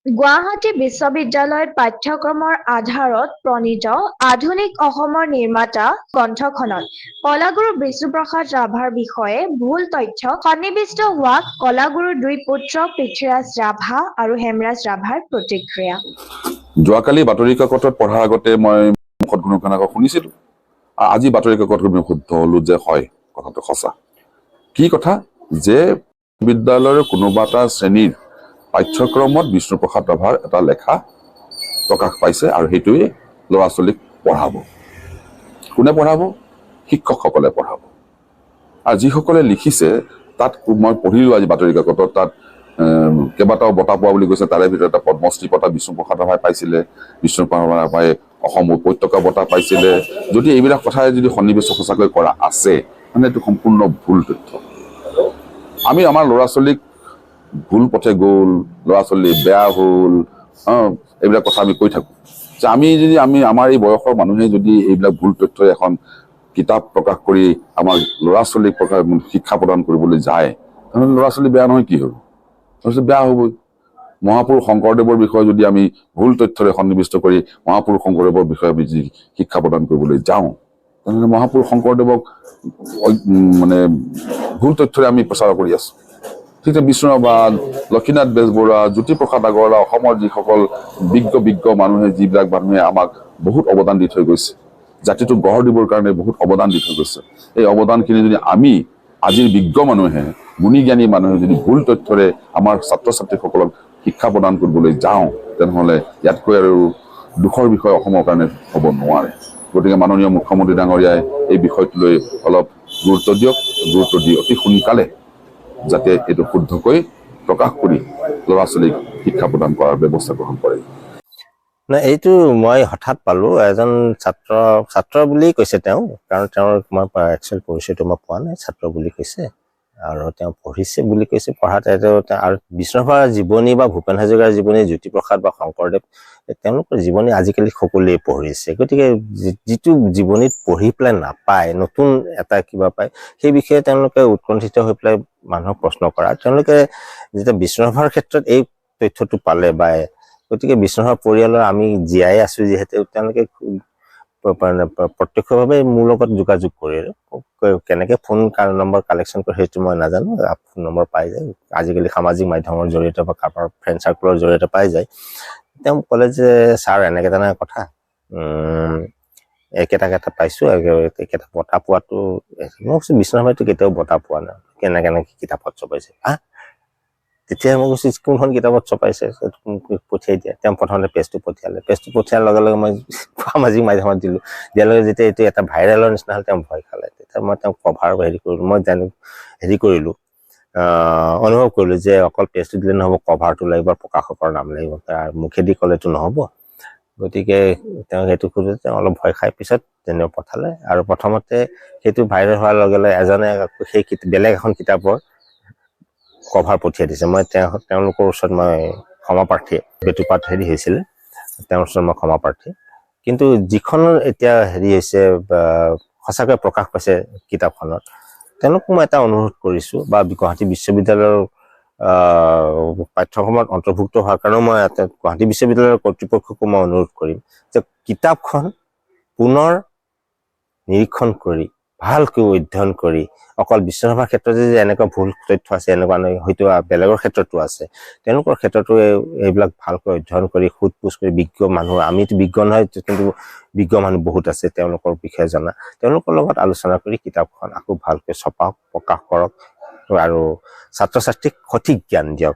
গুৱাহাটী বিশ্ববিদ্যালয়ত পাঠ্যক্ৰমৰ আধাৰত প্ৰণীত আধুনিক অসমৰ নিৰ্মাতা গ্ৰন্থখনত কলাগুৰু বিষ্ণুপ্ৰসাদ ৰাভাৰ বিষয়ে ভুল তথ্য সন্নিৱিষ্ট হোৱা কলাগুৰুৰ দুই পুত্ৰ পৃথ্বীৰাজ ৰাভা আৰু হেমৰাজ ৰাভাৰ প্ৰতিক্ৰিয়া। যোৱাকালি বাতৰি কাকতত পঢ়াৰ আগতে মই মুখত ঘুনুকঘানাকৈ শুনিছিলোঁ। আজি বাতৰি কাকত শুদ্ধ হলো যে হয়, কথাটো সঁচা। কি কথা? যে বিদ্যালয়ৰ কোনোবা এটা শ্ৰেণীৰ পাঠ্যক্ৰমত বিষ্ণুপ্ৰসাদ ৰাভাৰ এটা লেখা প্ৰকাশ পাইছে আৰু সেইটোৱে ল'ৰা ছোৱালীক পঢ়াব। কোনে পঢ়াব? শিক্ষকসকলে পঢ়াব। আৰু যিসকলে লিখিছে তাত মই পঢ়িলোঁ আজি বাতৰি কাকতত, তাত কেইবাটাও বঁটা পোৱা বুলি কৈছে। তাৰে ভিতৰত এটা পদ্মশ্ৰী বঁটা বিষ্ণুপ্ৰসাদ ৰাভাই পাইছিলে, বিষ্ণুপ্ৰসাদ ৰাভাই অসম উপত্যকা বঁটা পাইছিলে। যদি এইবিলাক কথাই যদি সন্নিৱেশ সঁচাকৈ কৰা আছে, মানে এইটো সম্পূৰ্ণ ভুল তথ্য। আমি আমাৰ ল'ৰা ছোৱালীক ভুল পথে গ'ল, ল'ৰা ছোৱালী বেয়া হ'ল, এইবিলাক কথা আমি কৈ থাকোঁ। যে আমি আমাৰ এই বয়সৰ মানুহে যদি এইবিলাক ভুল তথ্য এখন কিতাপ প্ৰকাশ কৰি আমাৰ ল'ৰা ছোৱালীক শিক্ষা প্ৰদান কৰিবলৈ যায়, তেনেহ'লে ল'ৰা ছোৱালী বেয়া নহয় কি হ'ব? ল'ৰা ছোৱালী বেয়া হ'বই। মহাপুৰুষ শংকৰদেৱৰ বিষয়ে যদি আমি ভুল তথ্যৰে সন্নিৱিষ্ট কৰি মহাপুৰুষ শংকৰদেৱৰ বিষয়ে আমি যদি শিক্ষা প্ৰদান কৰিবলৈ যাওঁ, তেনেহ'লে মহাপুৰুষ শংকৰদেৱক মানে ভুল তথ্যৰে আমি প্ৰচাৰ কৰি আছোঁ। ঠিক বিষ্ণু ৰাভা, লক্ষীনাথ বেজবৰুৱা, জ্যোতিপ্ৰসাদ আগৰৱালা, অসমৰ যিসকল বিজ্ঞ যিবিলাক মানুহে আমাক বহুত অৱদান দি থৈ গৈছে, জাতিটোক গঢ় দিবৰ কাৰণে বহুত অৱদান দি থৈ গৈছে, এই অৱদানখিনি যদি আমি আজিৰ বিজ্ঞ মানুহে, গুণী জ্ঞানী মানুহে যদি ভুল তথ্যৰে আমাৰ ছাত্ৰ ছাত্ৰীসকলক শিক্ষা প্ৰদান কৰিবলৈ যাওঁ, তেনেহ'লে ইয়াতকৈ আৰু দুখৰ বিষয় অসমৰ কাৰণে হ'ব নোৱাৰে। গতিকে মাননীয় মুখ্যমন্ত্ৰী ডাঙৰীয়াই এই বিষয়টোলৈ অলপ গুৰুত্ব দিয়ক, গুৰুত্ব দি অতি সোনকালে যাতে এইটো শুদ্ধকৈ প্ৰকাশ কৰি ল'ৰা ছোৱালীক শিক্ষা প্ৰদান কৰাৰ ব্যৱস্থা গ্ৰহণ কৰে। না, এইটো মই হঠাৎ পালোঁ। এজন ছাত্ৰ বুলি কৈছে তেওঁ, কাৰণ তেওঁৰ মই একচুৱেল পৰিচয়টো মই পোৱা নাই। ছাত্ৰ বুলি কৈছে আৰু তেওঁ পঢ়িছে বুলি কৈছে। পঢ়াত আৰু বিষ্ণুপ্ৰসাদ জীৱনী বা ভূপেন হাজৰিকাৰ জীৱনী, জ্যোতিপ্ৰসাদ বা শংকৰদেৱ, তেওঁলোকৰ জীৱনী আজিকালি সকলোৱে পঢ়িছে। গতিকে যিটো জীৱনীত পঢ়ি পেলাই নাপায়, নতুন এটা কিবা পায়, সেই বিষয়ে তেওঁলোকে উৎকণ্ঠিত হৈ পেলাই মানুহক প্ৰশ্ন কৰা। তেওঁলোকে যেতিয়া বিষ্ণুপ্ৰসাদৰ ক্ষেত্ৰত এই তথ্যটো পালে, বা গতিকে বিষ্ণুপ্ৰসাদ পৰিয়ালৰ আমি জীয়াই আছো যিহেতু, তেওঁলোকে প্ৰত্যক্ষভাৱে মোৰ লগত যোগাযোগ কৰিলে। কেনেকে ফোন নম্বৰ কালেকশ্যন কৰে সেইটো মই নাজানো। ফোন নম্বৰ পাই যায় আজিকালি সামাজিক মাধ্যমৰ জৰিয়তে বা কাৰোবাৰ ফ্ৰেণ্ড চাৰ্কলৰ জৰিয়তে পাই যায়। তেওঁ ক'লে যে ছাৰ এনেকে তেনেকে কথা, একেটা পাইছোঁ, একেটা বঁটা পোৱাটো। মই কৈছোঁ বিষ্ণুপ্ৰসাদটো কেতিয়াও বঁটা পোৱা নাই, কেনেকে কিতাপত ছপাইছে। তেতিয়া মই কৈছোঁ কোনখন কিতাপত ছপাইছে, পঠিয়াই দিয়া। তেওঁ প্ৰথমতে পেজটো পঠিয়ালে। পেজটো পঠিয়াৰ লগে লগে মই সামাজিক মাধ্যমত দিলোঁ। দিয়াৰ লগে যেতিয়া এইটো এটা ভাইৰেলৰ নিচিনা হ'ল, তেওঁ ভয় খালে। তেতিয়া মই তেওঁক কভাৰ কৰিলোঁ। মই অনুভৱ কৰিলোঁ যে অকল পেজটো দিলে নহ'ব, কভাৰটো লাগিব, প্ৰকাশকৰ নাম লাগিব, তাৰ মুখেদি ক'লেতো নহ'ব। গতিকে তেওঁ সেইটো খোজোতে তেওঁ অলপ ভয় খাই পিছত তেনেও পঠালে। আৰু প্ৰথমতে সেইটো ভাইৰেল হোৱাৰ লগে লগে এজনে সেই বেলেগ এখন কিতাপৰ কভাৰ পঠিয়াই দিছে। মই তেওঁলোকৰ ওচৰত মই ক্ষমাপ্ৰাৰ্থী। বেটুপাত হৈছিলে, তেওঁৰ ওচৰত মই ক্ষমাপ্ৰাৰ্থী। কিন্তু যিখন এতিয়া হৈছে সঁচাকৈ প্ৰকাশ পাইছে কিতাপখনত, তেওঁলোকক মই এটা অনুৰোধ কৰিছোঁ, বা গুৱাহাটী বিশ্ববিদ্যালয়ৰ পাঠ্যক্ৰমত অন্তৰ্ভুক্ত হোৱাৰ কাৰণেও মই গুৱাহাটী বিশ্ববিদ্যালয়ৰ কৰ্তৃপক্ষকো মই অনুৰোধ কৰিম যে কিতাপখন পুনৰ নিৰীক্ষণ কৰি, ভালকৈ অধ্যয়ন কৰি, অকল বিষ্ণুপ্ৰসাদৰ ক্ষেত্ৰতে যে এনেকুৱা ভুল তথ্য আছে এনেকুৱা হয়তো বেলেগৰ ক্ষেত্ৰতো আছে, তেওঁলোকৰ ক্ষেত্ৰতো এইবিলাক ভালকৈ অধ্যয়ন কৰি, সোধ পোছ কৰি, বিজ্ঞ মানুহ, আমিতো বিজ্ঞ নহয় কিন্তু বিজ্ঞ মানুহ বহুত আছে তেওঁলোকৰ বিষয়ে জনা, তেওঁলোকৰ লগত আলোচনা কৰি কিতাপখন আকৌ ভালকৈ ছপাওক, প্ৰকাশ কৰক আৰু ছাত্ৰ ছাত্ৰীক সঠিক জ্ঞান দিয়ক।